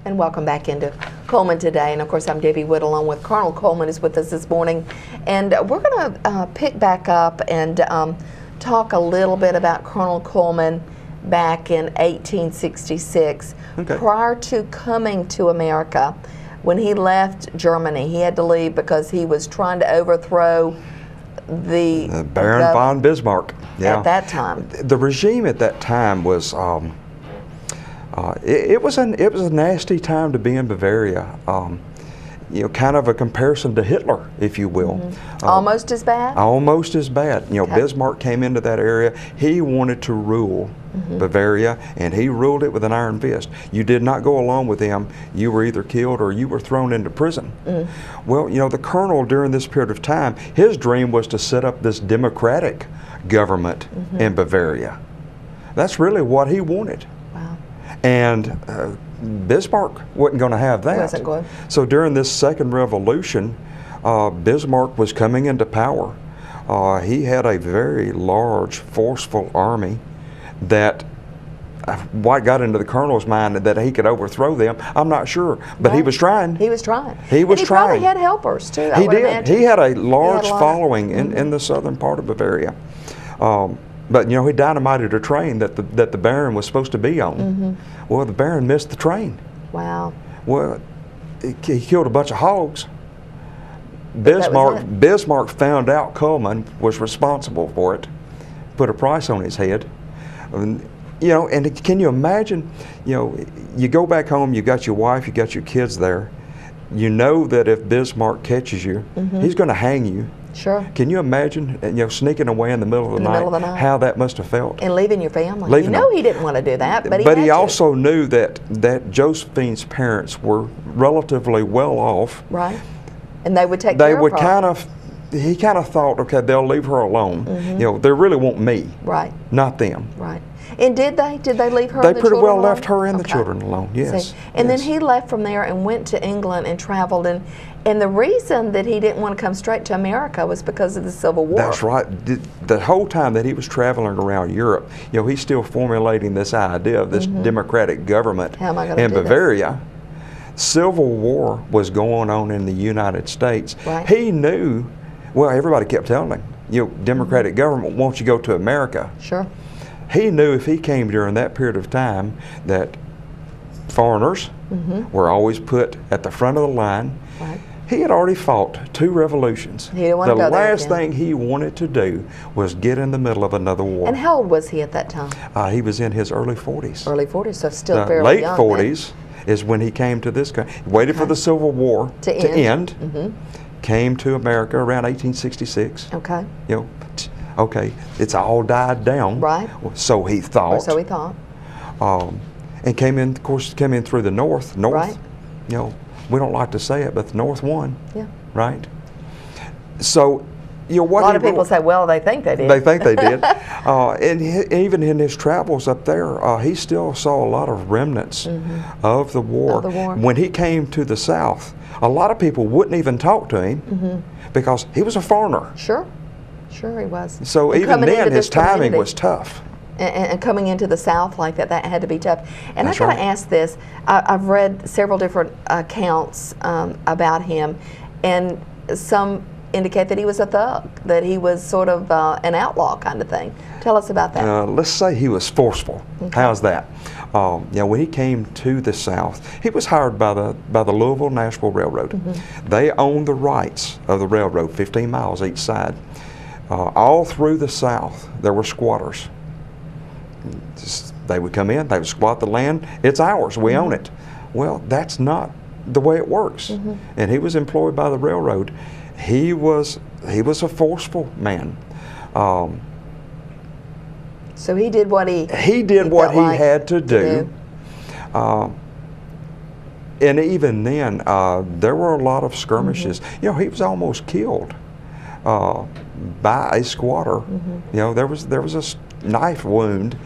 And welcome back into Cullman Today. And of course, I'm Debbie Wood along with Colonel Cullman is with us this morning. And we're going to pick back up and talk a little bit about Colonel Cullman back in 1866. Okay. Prior to coming to America, when he left Germany, he had to leave because he was trying to overthrow the Baron von Bismarck. Yeah. At that time. The regime at that time was it was a nasty time to be in Bavaria. You know, kind of a comparison to Hitler, if you will. Mm-hmm. Almost as bad? Almost as bad. You know, Okay. Bismarck came into that area. He wanted to rule Bavaria, and he ruled it with an iron fist. You did not go along with him. You were either killed or you were thrown into prison. Well, you know, the colonel during this period of time, his dream was to set up this democratic government in Bavaria. That's really what he wanted. Wow. And Bismarck wasn't going to have that. Wasn't going. So during this second revolution, Bismarck was coming into power. He had a very large, forceful army that what got into the colonel's mind that he could overthrow them, I'm not sure. But he was trying. He was trying. He was and he trying. probably had helpers too. I He would did. imagine. He had a large lot. following in the southern part of Bavaria. But you know, he dynamited a train that the Baron was supposed to be on. Well, the Baron missed the train. Wow. Well, he killed a bunch of hogs. That was it. Bismarck found out Cullman was responsible for it, put a price on his head. You know, and can you imagine, you know, you go back home, you got your wife, you got your kids there. You know that if Bismarck catches you, he's going to hang you. Sure. Can you imagine, you know, sneaking away in the middle of the night, how that must have felt? And leaving your family. Leaving you know them. he didn't want to do that, but he had to. also knew that Josephine's parents were relatively well off. Right. And they would take They care would of he kind of thought, okay, they'll leave her alone. You know, they really want me, Right. not them. Right. And did they? Did they leave her They and the pretty children well alone? left her and the Okay. children alone, yes. See, and then yes. he left from there and went to England and traveled. And the reason that he didn't want to come straight to America was because of the Civil War. That's right. The whole time that he was traveling around Europe, you know, he's still formulating this idea of this democratic government How am I gonna in do this? Bavaria. Civil War was going on in the United States. Right. He knew, well, everybody kept telling him, you know, democratic government wants you to go to America. Sure. He knew if he came during that period of time that foreigners were always put at the front of the line. Right. He had already fought 2 revolutions. He didn't want to the go there last again. thing he wanted to do was get in the middle of another war. And how old was he at that time? He was in his early 40s. Early 40s, so still The fairly late young. 40s is when he came to this country. Waited for the Civil War To end. Came to America around 1866. Then. Okay. You know, okay, it's all died down. Right. So he thought. Or so he thought. And came in, of course, came in through the north. Right. You know, we don't like to say it, but the North won. Yeah. Right. So, you know, what A lot of people say, well, they think they did. They think they did. And even in his travels up there, he still saw a lot of remnants of the war. Of the war. When he came to the South, a lot of people wouldn't even talk to him because he was a foreigner. Sure. Sure he was. So And even coming into then, his this timing community. was tough. And coming into the South like that, that had to be tough. And That's I got right. to ask this. I've read several different accounts about him, and some indicate that he was a thug, that he was sort of an outlaw kind of thing. Tell us about that. Let's say he was forceful. Okay. How's that? You know, when he came to the South, he was hired by the Louisville-Nashville Railroad. They owned the rights of the railroad, 15 miles each side. All through the South, there were squatters. They would come in, they would squat the land. It's ours, we own it. Well, that's not the way it works. And he was employed by the railroad. He was a forceful man. So he did what he did what felt he like had to do. And even then, there were a lot of skirmishes. You know, he was almost killed by a squatter. You know, there was a knife wound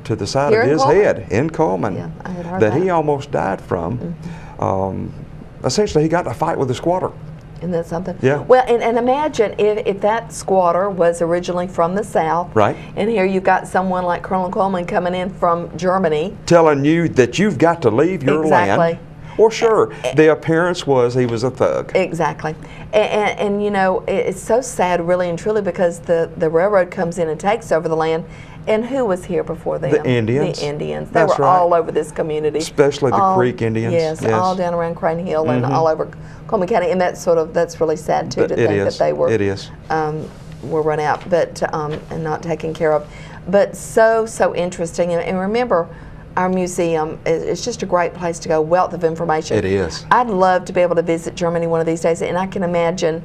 to the side Here of in his Cullman? head in Cullman Yeah, I had heard that he that. almost died from. Essentially, he got in a fight with a squatter. Isn't that something? Yeah. Well, and imagine if that squatter was originally from the South. Right. And here you've got someone like Colonel Cullman coming in from Germany. Telling you that you've got to leave your Exactly. land Well, sure. The appearance was he was a thug. Exactly. And you know, it's so sad, really and truly, because the railroad comes in and takes over the land. And who was here before them? The Indians. The Indians. They That's were right. all over this community. Especially the Creek Indians. Yes, all down around Crane Hill and all over Cullman County. And that's really sad too, to think that they were run out, but and not taken care of. But so interesting. And remember, our museum is just a great place to go. Wealth of information. It is. I'd love to be able to visit Germany one of these days, and I can imagine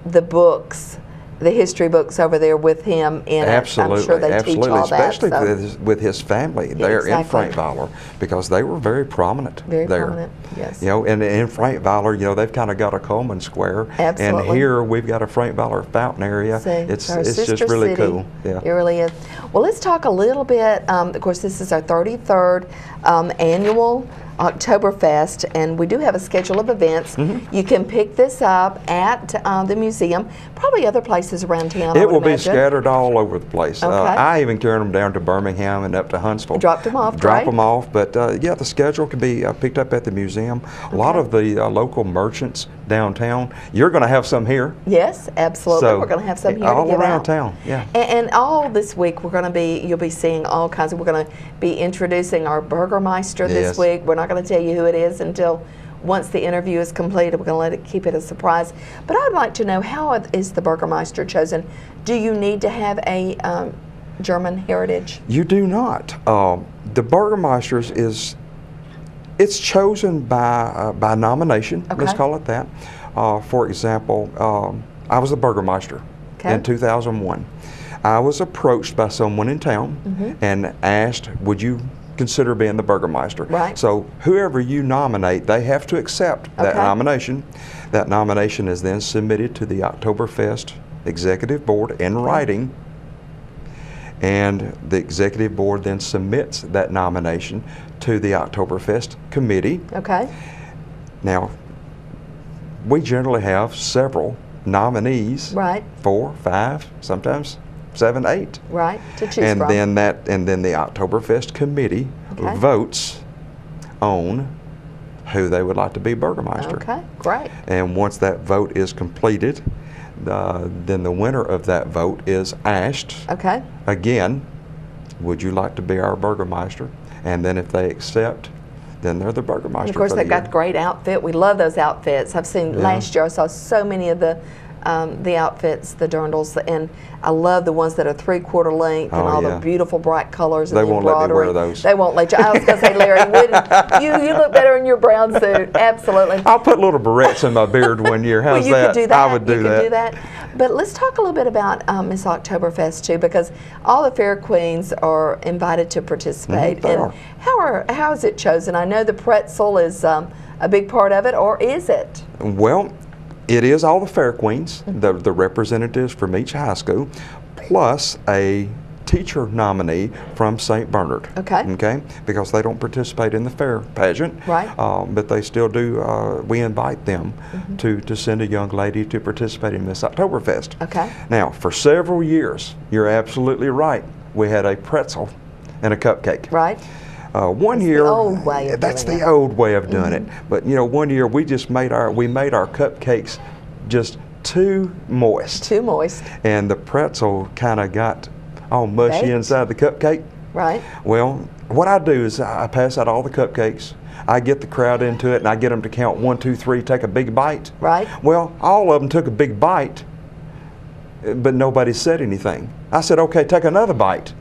the books, the history books over there with him in absolutely, it. I'm sure they teach all especially that. with his family there in Frankweiler, because they were very prominent there. Very prominent, yes. You know, and in Frankweiler, you know, they've kind of got a Cullman Square. Absolutely. And here we've got a Frankweiler fountain area. See, it's our just sister really city. cool. Yeah. It really is. Well, let's talk a little bit. Of course, this is our 33rd annual Oktoberfest, and we do have a schedule of events. You can pick this up at the museum, probably other places around town. It will be scattered all over the place. Okay. I even carried them down to Birmingham and up to Huntsville. Dropped them off, Drop right? them off, but yeah, the schedule can be picked up at the museum. A lot of the local merchants downtown, you're going to have some here. Yes, absolutely. So, we're going to have some here all to give around out. Town. Yeah. And all this week we're going to be, you'll be seeing all kinds of, we're going to be introducing our Burgermeister this week. We're not going to tell you who it is until once the interview is completed. We're going to keep it a surprise. But I'd like to know, how is the Burgermeister chosen? Do you need to have a German heritage? You do not. The Burgermeisters it's chosen by nomination. Okay. Let's call it that. For example, I was the Burgermeister in 2001. I was approached by someone in town and asked, would you consider being the Burgermeister? Right. So whoever you nominate, they have to accept that nomination. That nomination is then submitted to the Oktoberfest Executive Board in writing, and the Executive Board then submits that nomination to the Oktoberfest Committee. Okay. Now, we generally have several nominees. Right. 4, 5, sometimes 7, 8. Right. To choose And from. then the Oktoberfest Committee votes on who they would like to be Burgermeister. Okay. Great. And once that vote is completed, then the winner of that vote is asked again, would you like to be our Burgermeister? And then if they accept, then they're the Burgermeister. And of course, they've got the great outfit. We love those outfits. I've seen last year, I saw so many of the outfits, the dirndls, and I love the ones that are 3/4 length and all the beautiful bright colors and they the won't let me embroidery. wear those. They won't let you. I was going to say, Larry, wouldn't you look better in your brown suit. Absolutely. I'll put little barrettes in my beard one year. How's well, you that? could do that. I would do that. You could do that. But let's talk a little bit about Miss Oktoberfest too, because all the fair queens are invited to participate. And how is it chosen? I know the pretzel is a big part of it, or is it? Well, it is all the fair queens, the representatives from each high school, plus a teacher nominee from St. Bernard. Okay. Because they don't participate in the fair pageant. Right. But they still do. We invite them to send a young lady to participate in this Oktoberfest. Okay. Now, for several years, you're absolutely right. We had a pretzel and a cupcake. Right. One that's year, the old way of that's doing the old way of doing it. But you know, one year we just made our cupcakes just too moist. Too moist. And the pretzel kind of got all mushy inside the cupcake. Right. Well, what I do is I pass out all the cupcakes. I get the crowd into it, and I get them to count 1, 2, 3, take a big bite. Right. Well, all of them took a big bite, but nobody said anything. I said, okay, take another bite.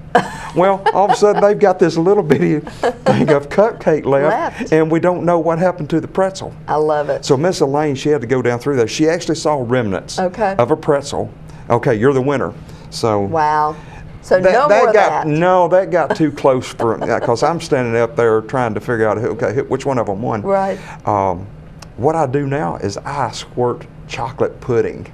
Well, all of a sudden they've got this little bitty thing of cupcake left, and we don't know what happened to the pretzel. I love it. So Miss Elaine, she had to go down through there. She actually saw remnants of a pretzel. Okay, you're the winner. So wow. So no more of that. No, that got too close for because I'm standing up there trying to figure out which one of them won. Right. What I do now is I squirt chocolate pudding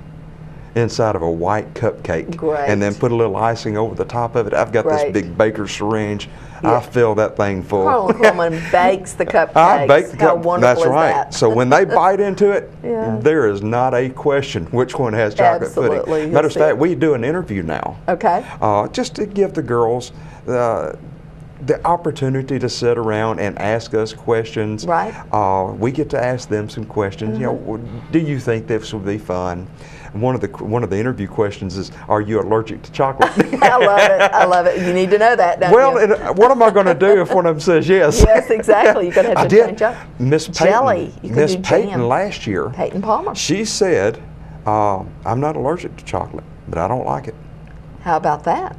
inside of a white cupcake. Great. And then put a little icing over the top of it. I've got this big baker's syringe. I fill that thing full. Carl Cullman bakes the cupcakes. I bake the cupcakes. How wonderful That's is right. that? So when they bite into it, there is not a question which one has chocolate pudding. Matter of fact, we do an interview now. Okay. Just to give the girls the opportunity to sit around and ask us questions. Right. We get to ask them some questions. You know, do you think this would be fun? And one of the interview questions is, are you allergic to chocolate? I love it. I love it. You need to know that, don't Well, you? and what am I going to do if one of them says yes? Yes, exactly. You're going to have to change up. Miss Jelly. Peyton, You can Miss do Peyton jam. last year, Peyton Palmer. she said, I'm not allergic to chocolate, but I don't like it. How about that?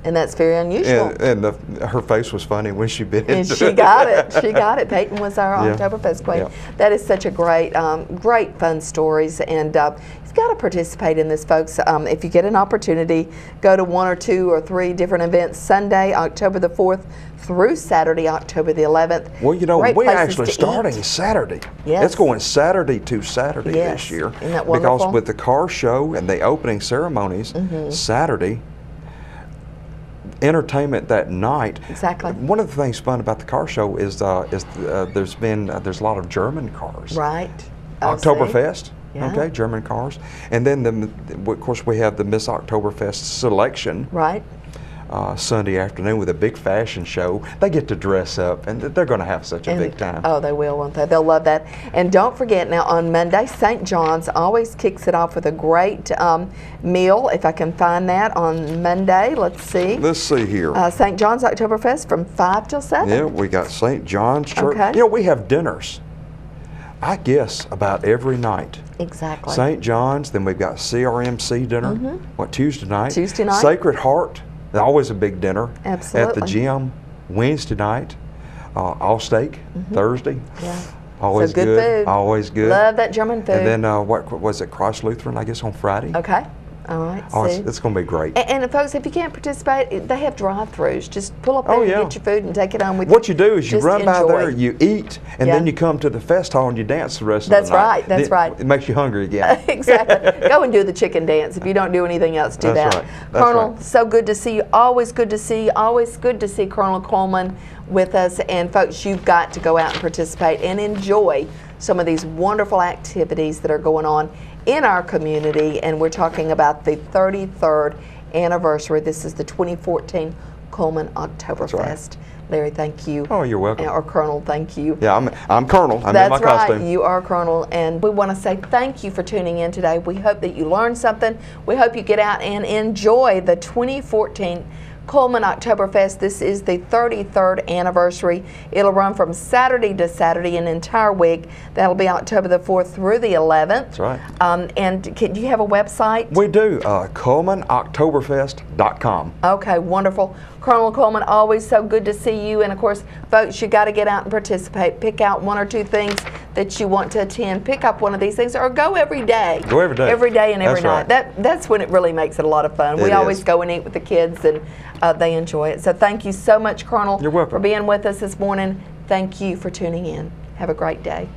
And that's very unusual. And her face was funny when she bit And into she it. got it. She got it. Peyton was our Yeah. Oktoberfest queen. Yeah. That is such a great, great fun stories. And you've got to participate in this, folks. If you get an opportunity, go to 1 or 2 or 3 different events. Sunday, October the 4th through Saturday, October the 11th. Well, you know, Great we're places actually to starting eat. Saturday. Yes. It's going Saturday to Saturday Yes. this year. Isn't that wonderful? Because with the car show and the opening ceremonies, Saturday, entertainment that night. Exactly. One of the things fun about the car show is there's a lot of German cars. Right. Oh, see? Oktoberfest. Yeah. Okay, German cars, and then of course we have the Miss Oktoberfest selection. Right. Sunday afternoon with a big fashion show. They get to dress up, and they're going to have such a big time. Oh, they will, won't they? They'll love that. And don't forget, now on Monday, St. John's always kicks it off with a great meal. If I can find that on Monday, let's see. Let's see here. St. John's Oktoberfest from 5 till 7. Yeah, we got St. John's Church. Okay. You know, we have dinners, I guess, about every night. Exactly. St. John's, then we've got CRMC dinner, what, Tuesday night? Tuesday night. Sacred Heart, always a big dinner. Absolutely. At the gym, Wednesday night. All steak, Thursday. Yeah. Always So good food. Always good. Love that German food. And then, what was it, Christ Lutheran, I guess, on Friday? Okay. All right. Oh, see. it's going to be great. And folks, if you can't participate, they have drive-throughs. Just pull up there and yeah. get your food and take it home with you. What you do is you Just run by enjoy. there, you eat, and Yeah. then you come to the fest hall and you dance the rest That's of the night. right, that's right. It makes you hungry again. Exactly. Go and do the chicken dance. If you don't do anything else, do That's that. right. That's Colonel, right. so good to see you. Always good to see you. Always good to see Colonel Cullman with us. And folks, you've got to go out and participate and enjoy some of these wonderful activities that are going on in our community. And we're talking about the 33rd anniversary. This is the 2014 Cullman Oktoberfest. right. Larry, thank you. Oh, you're welcome. Or Colonel, thank you. Yeah, I'm Colonel. I'm in my That's costume. right, you are Colonel, and we want to say thank you for tuning in today. We hope that you learned something. We hope you get out and enjoy the 2014 Cullman Oktoberfest. This is the 33rd anniversary. It'll run from Saturday to Saturday, an entire week. That'll be October the 4th through the 11th. That's right. And do you have a website? We do, CullmanOktoberfest.com. Okay, wonderful. Colonel Cullman, always so good to see you. And of course, folks, you got to get out and participate. Pick out 1 or 2 things that you want to attend. Pick up one of these things, or go every day. Go every day. Every day and every That's night. right. That's when it really makes it a lot of fun. We It always is. go and eat with the kids, and they enjoy it. So thank you so much, Colonel, You're welcome. for being with us this morning. Thank you for tuning in. Have a great day.